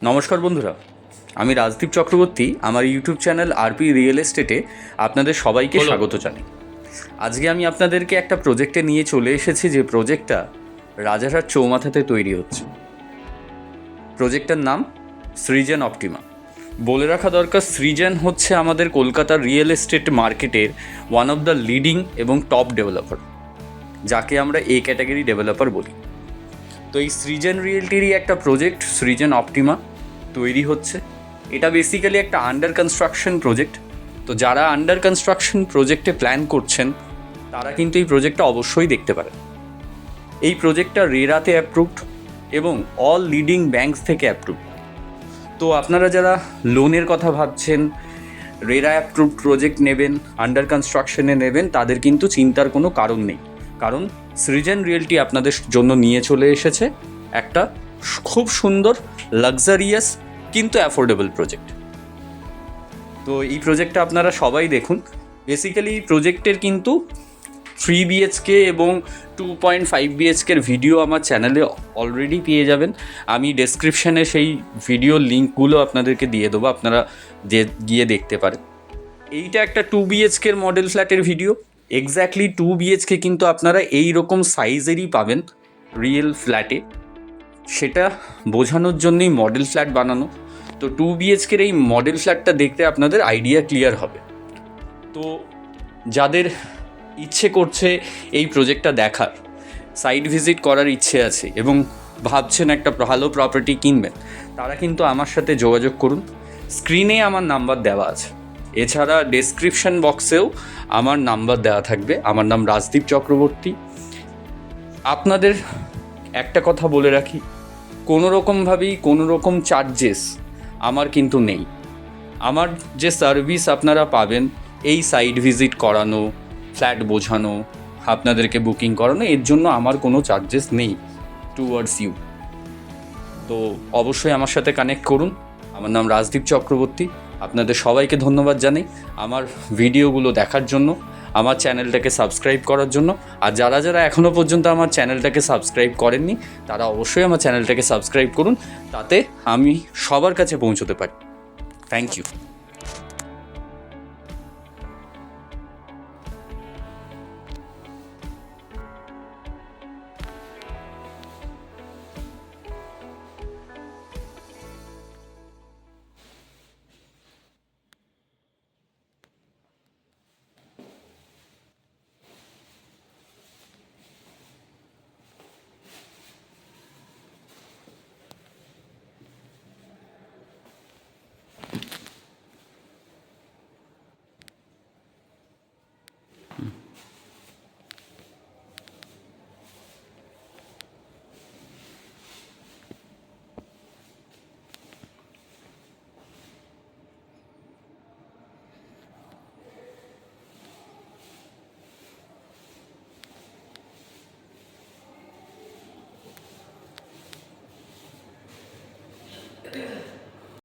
নমস্কার বন্ধুরা, আমি রাজদীপ চক্রবর্তী। আমার ইউটিউব চ্যানেল আরপি রিয়েল এস্টেটে আপনাদের সবাইকে স্বাগত জানাই। আজকে আমি আপনাদেরকে একটা প্রজেক্টে নিয়ে চলে এসেছি, যে প্রজেক্টটা রাজারহাট চৌমাথাতে তৈরি হচ্ছে। প্রজেক্টটার নাম সৃজন অপটিমা। বলে রাখা দরকার, সৃজন হচ্ছে আমাদের কলকাতার রিয়েল এস্টেট মার্কেটের ওয়ান অফ দ্য লিডিং এবং টপ ডেভেলপার, যাকে আমরা এ ক্যাটাগরি ডেভেলপার বলি। তো এই সৃজন রিয়েলটিরই একটা প্রজেক্ট সৃজন অপটিমা তৈরি হচ্ছে। এটা বেসিক্যালি একটা আন্ডার কনস্ট্রাকশন প্রজেক্ট। তো যারা আন্ডার কনস্ট্রাকশন প্রজেক্টে প্ল্যান করছেন তারা কিন্তু এই প্রজেক্টটা অবশ্যই দেখতে পারেন। এই প্রজেক্টটা রেরাতে অ্যাপ্রুভড এবং অল লিডিং ব্যাঙ্কস থেকে অ্যাপ্রুভড। তো আপনারা যারা লোনের কথা ভাবছেন, রেরা অ্যাপ্রুভড প্রজেক্ট নেবেন, আন্ডার কনস্ট্রাকশনে নেবেন, তাদের কিন্তু চিন্তার কোনো কারণ নেই। কারণ সৃজন রিয়েলটি আপনাদের জন্য নিয়ে চলে এসেছে একটা খুব সুন্দর, লাক্সারিয়াস কিন্তু অ্যাফোর্ডেবল প্রজেক্ট। তো এই প্রজেক্টটা আপনারা সবাই দেখুন। বেসিক্যালি এই প্রজেক্টের কিন্তু 3 BHK এবং 2.5 BHKর ভিডিও আমার চ্যানেলে অলরেডি পেয়ে যাবেন। আমি ডেসক্রিপশানে সেই ভিডিওর লিঙ্কগুলো আপনাদেরকে দিয়ে দেবো, আপনারা গিয়ে দেখতে পারেন। এইটা একটা 2 BHKর মডেল ফ্ল্যাটের ভিডিও। এক্স্যাক্টলি 2 BHK কিন্তু আপনারা এই রকম সাইজেরই পাবেন রিয়েল ফ্ল্যাটে। সেটা বোঝানোর জন্যই মডেল ফ্ল্যাট বানানো। তো 2 BHKর এই মডেল ফ্ল্যাটটা দেখতে আপনাদের আইডিয়া ক্লিয়ার হবে। তো যাদের ইচ্ছে করছে এই প্রজেক্টটা দেখার, সাইট ভিজিট করার ইচ্ছে আছে এবং ভাবছেন একটা ভালো প্রপার্টি কিনবেন, তারা কিন্তু আমার সাথে যোগাযোগ করুন। স্ক্রিনে আমার নাম্বার দেওয়া আছে, এছাড়া ডেসক্রিপশন বক্সেও আমার নাম্বার দেওয়া থাকবে। আমার নাম রাজদীপ চক্রবর্তী। আপনাদের একটা কথা বলে রাখি, কোনো রকমভাবেই কোনো রকম চার্জেস আমার কিন্তু নেই। আমার যে সার্ভিস আপনারা পাবেন, এই সাইট ভিজিট করানো, ফ্ল্যাট বোঝানো, আপনাদেরকে বুকিং করানো, এর জন্য আমার কোনো চার্জেস নেই টুয়ার্ডস ইউ। তো অবশ্যই আমার সাথে কানেক্ট করুন। আমার নাম রাজদীপ চক্রবর্তী। আপনাদের সবাইকে ধন্যবাদ জানাই আমার ভিডিওগুলো দেখার জন্য, আমার চ্যানেলটাকে সাবস্ক্রাইব করার জন্য। আর যারা যারা এখনও পর্যন্ত আমার চ্যানেলটাকে সাবস্ক্রাইব করেননি, তারা অবশ্যই আমার চ্যানেলটাকে সাবস্ক্রাইব করুন, তাতে আমি সবার কাছে পৌঁছতে পারি। Thank you.